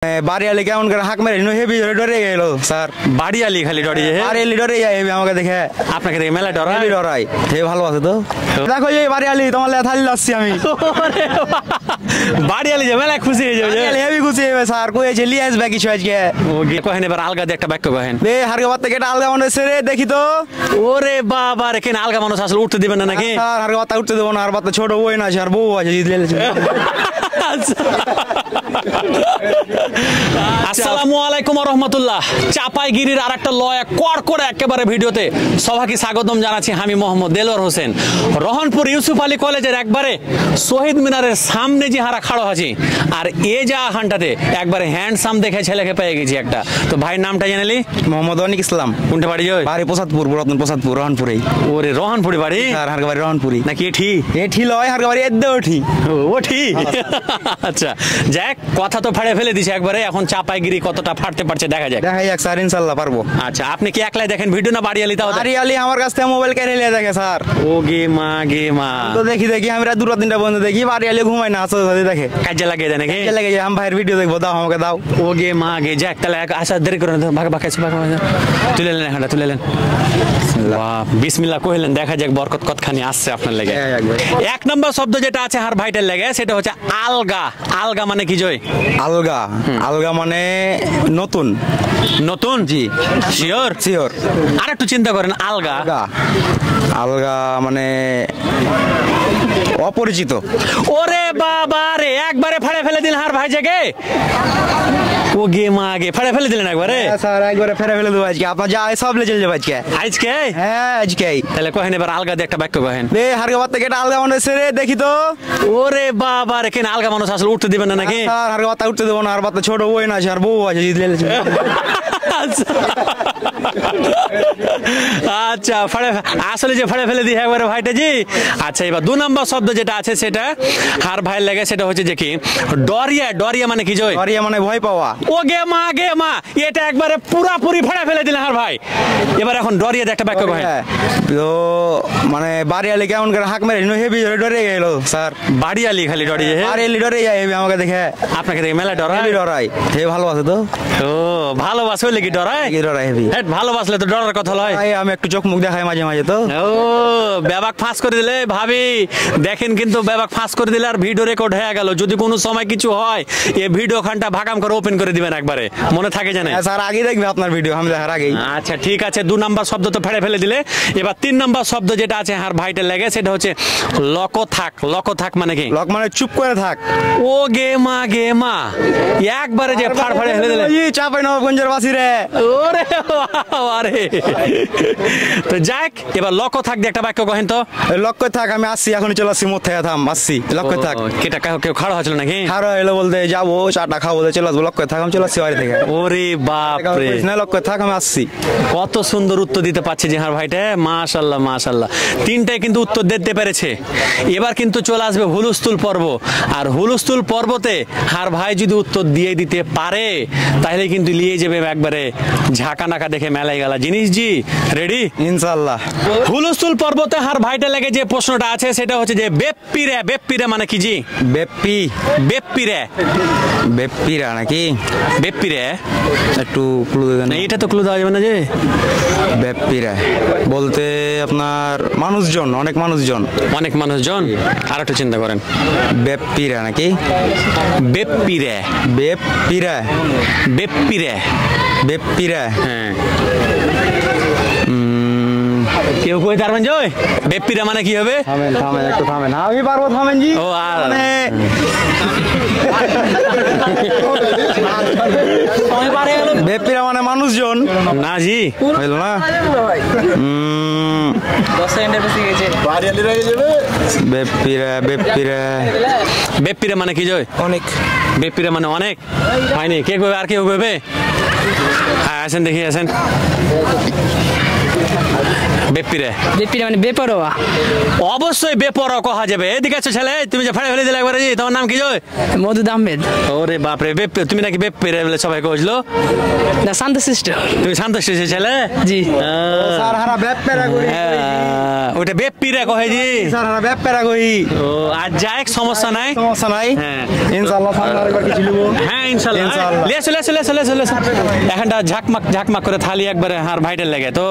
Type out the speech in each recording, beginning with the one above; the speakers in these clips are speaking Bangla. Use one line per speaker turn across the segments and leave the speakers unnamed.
বাড়িয়ালি কেমন করে হাঁক মেরে হেভি ডরে গেল স্যার।
বাড়িয়ালি খালি ডরে
বাড়িয়ালি ডরে যায় হেভি আমাকে দেখে।
আপনাকে দেখে মেলা ডরাই
ডরাই হে ভালো আছে তো। দেখো এই বাড়িয়ালি তোমার থালি আসছি আমি।
বাড়িয়ালি যে মেলা খুশি হয়ে যাবে,
হেভি খুশি হবে স্যার। কইছে লিয়ে আসবে কিছু আজকে।
কহেন এবার আলগা দিয়ে একটা বাক্য কহেন।
বে হারগাবাদ থেকে একটা আলগা মানুষ রে দেখি তো।
ওরে বাবা রে, কেন আলগা মানুষ আসলে উঠতে দিবেন না নাকি?
স্যার হারগাবাদ উঠতে দেবো না। আর বাচ্চা ছোট বই না আছে আর বউ আছে।
আসসালামু আলাইকুম ওয়া রাহমাতুল্লাহ। চাপাইগিরির আরেকটা লয়া কড়কড়ে একেবারে ভিডিওতে সবাইকে স্বাগতম জানাচ্ছি। আমি মোহাম্মদ দেলোয়ার হোসেন। রহনপুর ইউসুফ আলী কলেজের একবারে শহীদ মিনারের সামনে যে হারা খাড়ো আছি, আর এ যা হানটাতে একবারে হ্যান্ডসাম দেখে ছেলেকে পেয়ে গেছি একটা। তো ভাইয়ের নামটা জানালি?
মোহাম্মদ অনিক ইসলাম।
কোনটা বাড়ি যায়?
বাড়ি প্রসাদপুর, পুরাতন প্রসাদপুর, রহনপুরে।
ওরে রহনপুরি বাড়ি?
স্যার হারগাবাড়ি রহনপুরি
নাকি এঠি?
এঠি লয় হারগাবাড়ি এদ্দে ওঠি।
ওঠি আচ্ছা যাক, কথা তো ফাড়ে ফেলে দিছে একবারে। এখন চাপাইগিরি কতটা ফাড়তে পারছে দেখা যাক।
দেখা যাক স্যার, ইনশাআল্লাহ পারবো।
আচ্ছা আপনি কি একলাই দেখেন ভিডিও না বাড়িয়ালি? তাও
বাড়িয়ালি আমার কাছ থেকে মোবাইল কেড়ে নিয়ে দেখে স্যার।
ও গে মা গে মা।
তো দেখি আমি রাত 2-3টা বন্ধ দেখি। বাড়িয়ালি ঘুমাই না, আসতে দেখে
কাজে লাগিয়ে দেয় নাকি?
কাজে লাগে আমি ভাইয়ের ভিডিও দেখবো, দাও আমাকে দাও।
ও গে মা গে। যাক তাহলে আসা দেরি করে তুলে নেন এখানটা, তুলে নেন। বিসমিল্লাহ কহিলেন, দেখা যাক বরকত কতখানি আসছে আপনার লেগে। এক নম্বর শব্দ যেটা আছে হার ভাইটার লেগে সেটা হচ্ছে আলগা। আলগা মানে কি জয়?
আলগা, আলগা মানে নতুন।
নতুন?
জি
শিওর?
শিওর।
আর একটু চিন্তা করেন। আলগা,
আলগা মানে অপরিচিত।
ওরে বাবা রে, একবারে ফাড়ে ফেলে দিন হার ভাই জাগে। ও গে মা গে, ফাড়ে ফেলে দিলেন একবারে?
স্যার একবারে ফেলে ফেলে দেবো আজকে। আপনার যা সব লে চলে যাবো আজকে।
আজকে?
হ্যাঁ আজকেই।
তাহলে কহেন এবার আলগা দিয়ে একটা বাক্য কহেন।
বে হারগাবাদ থেকে একটা আলগা মানুষ রে দেখি তো।
ওরে বাবা রে, কেন আলগা মানুষ আসলে উঠতে দিবেন না নাকি?
স্যার হারগাবাদ উঠতে দেবো না। আর বাচ্চা ছোট বই না আছে আর বউ আছে।
আচ্ছা আসলে যে ফাড়ে ফেলে দিই একবারে ভাইটা জি। আচ্ছা এবার 2 নম্বর শব্দ যেটা আছে সেটা হার ভাইয়ের লাগে, সেটা হচ্ছে যে কি ডরিয়া। ডরিয়া মানে কি জয়?
ডরিয়া মানে ভয় পাওয়া।
ও গে মা গে মা, এটা একবারে পুরাপুরি ফাড়ে ফেলে দিলেন হার ভাই। এবার এখন ডরিয়া একটা বাক্য কহেন।
তো মানে বাড়িয়ালি কেমন করে হাঁক মেরে হেভি ডরে গেল স্যার।
বাড়িয়ালি খালি ডরে?
বাড়িয়ালি ডরে যায় হেভি আমাকে দেখে।
আপনাকে দেখে মেলা ডরাই?
ডরাই হে ভালো আছে তো।
ও ভালোবাসা হইলে কি ডরাই?
ডরাই হেভি।
ভালোবাসলে তো ডরার কথা লয়।
আমি একটু চোখ মুখ দেখাই মাঝে মাঝে তো।
ও বেবাক ফাঁস করে দিলে ভাবি দেখেন, কিন্তু বেবাক ফাঁস করে দিলে আর ভিডিও রেকর্ড হয়ে গেল। যদি কোনো সময় কিছু হয় এই ভিডিও খানটা ভাগাম করে ওপেন করে দিবেন একবারে, মনে থাকে জানেন?
স্যার আগে দেখবে আপনার ভিডিও, আমি দেখার আগেই।
আচ্ছা ঠিক আছে, 2 নম্বর শব্দ তো ফেলে ফেলে দিলে। এবার 3 নম্বর শব্দ যেটা আছে হার ভাইটার লাগে সেটা হচ্ছে লক থাক। লক থাক মানে কি?
লক মানে চুপ করে থাক।
ও গে মা গে মা, একবারে যে ফাড় ফাড়ে ফেলে দিলে।
চাপাই নবাবগঞ্জের বাসি রে।
ওরে আরে তো যাক, এবার লক থাক দিয়ে একটা বাক্য কহেন তো।
লক্ষ্য থাক, আমি আসছি, এখন চলে আসছি। মোট থেকে থাম আসছি। লক্ষ্য থাক।
কেটা কেউ খাড়া হয়েছিল নাকি?
খাড়া এলো বলতে যাবো চাটা খাবো বলতে চলে আসবো। লক্ষ্য থাক, আমি চলে আসছি বাড়ি থেকে।
ওরে বাপ রে,
লক্ষ্য থাক আমি আসছি।
কত সুন্দর উত্তর দিতে পারছে যে হার ভাইটা। মাশাআল্লাহ মাশাআল্লাহ, 3টাই কিন্তু উত্তর দিতে পেরেছে। এবার কিন্তু চলে আসবে হুলস্থুল পর্ব। আর হুলস্থুল পর্বতে হার ভাই যদি উত্তর দিয়ে দিতে পারে তাহলে কিন্তু নিয়ে যাবে একবারে ঝাঁকা নাকা দেখে মেলাই গেলা জিনিস। জি রেডি?
ইনশাআল্লাহ।
হুলস্থুল পর্বতে হার ভাইটা লেগে যে প্রশ্নটা আছে সেটা হচ্ছে যে বেপ্পিরে। বেপ্পিরে মানে কি জি?
বেপ্পি।
বেপ্পিরে।
বেপ্পিরা নাকি?
বেপ্পিরে
একটু ক্লু দেবেন?
না এটা তো ক্লু দেওয়া যাবে না যে।
বেপ্পিরা বলতে আপনার মানুষজন, অনেক মানুষজন।
অনেক মানুষজন? আর একটু চিন্তা করেন।
বেপ্পিরা নাকি?
বেপ্পিরে।
বেপ্পিরা।
বেপ্পিরে।
বেপ্পিরা।
হ্যাঁ কেউ কই পারবেন যে বেপ্পিরা মানে কি হবে?
থামেন থামেন একটু থামেন। আমি পারবো, থামেন জি।
ও আর
বেপ্পিরা মানে মানুষজন
না জি,
হইল না।
10 সেকেন্ডের বেশি গেছে।
বেপ্পিরা। বেপ্পিরা।
বেপ্পিরা মানে কি জয়?
অনেক।
বেপ্পিরা মানে অনেক হয়নি? কে কইবে? আর কেউ কইবে? হ্যাঁ আসেন দেখি আসেন। বেপিরে
বেপিরে মানে বেপরোয়া।
অবশ্যই বেপরোয়া কহা যাবে। এদিকে আছো ছেলে, তুমি যে ফাড়ে ফেলে দিলে একবারে, তোমার নাম কি জয়?
মধুদ আহমেদ।
ওরে বাপরে, বেপে তুমি নাকি বেপিরে বলে সবাই কইলো?
না শান্ত শিষ্ট।
তুমি শান্ত শিষ্ট ছেলে?
জি।
স্যার হারা ব্যাপেরা কই,
ওটা বেপিরে কহে জি।
স্যার হারা ব্যাপেরা কই।
ও আজ যাক, সমস্যা নাই।
সমস্যা নাই,
হ্যাঁ
ইনশাআল্লাহ সামনে আরেকবার কিছু লিবো।
হ্যাঁ ইনশাআল্লাহ।
ইনশাআল্লাহ।
লে চলে চলে চলে চলে এখানটা ঝাকমাক করে থালি একবারে হার ভাইটাল লাগে তো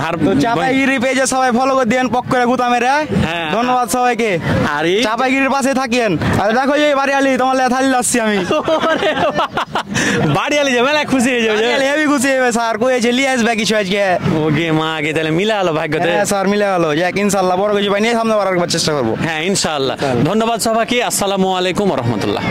হার
চাপাইগিরি পেজে সবাই ফলো করে দেন, পক করে গুতা মেরে।
হ্যাঁ।
ধন্যবাদ সবাইকে।
আর এই
চাপাইগিরির পাশে থাকেন। আর দেখো এই বাড়িয়ালি তোমার লে থালি আসছি আমি।
বাড়ি আলি যাবে, মেলা খুশি হয়ে যাবে।
হেভি খুশি হবে স্যার, কইছে লিয়ে আসবে কিছু আজকে।
ওকে মা আগে তাহলে মিলা হলো ভাগ্যতে।
হ্যাঁ স্যার মিলে গেল, যাক ইনশাআল্লাহ বড় কিছু পাই নিয়ে সামনে বাড়ার চেষ্টা করবো।
হ্যাঁ ইনশাআল্লাহ। ধন্যবাদ সবাইকে। আসসালামু আলাইকুম ওয়া রাহমাতুল্লাহ।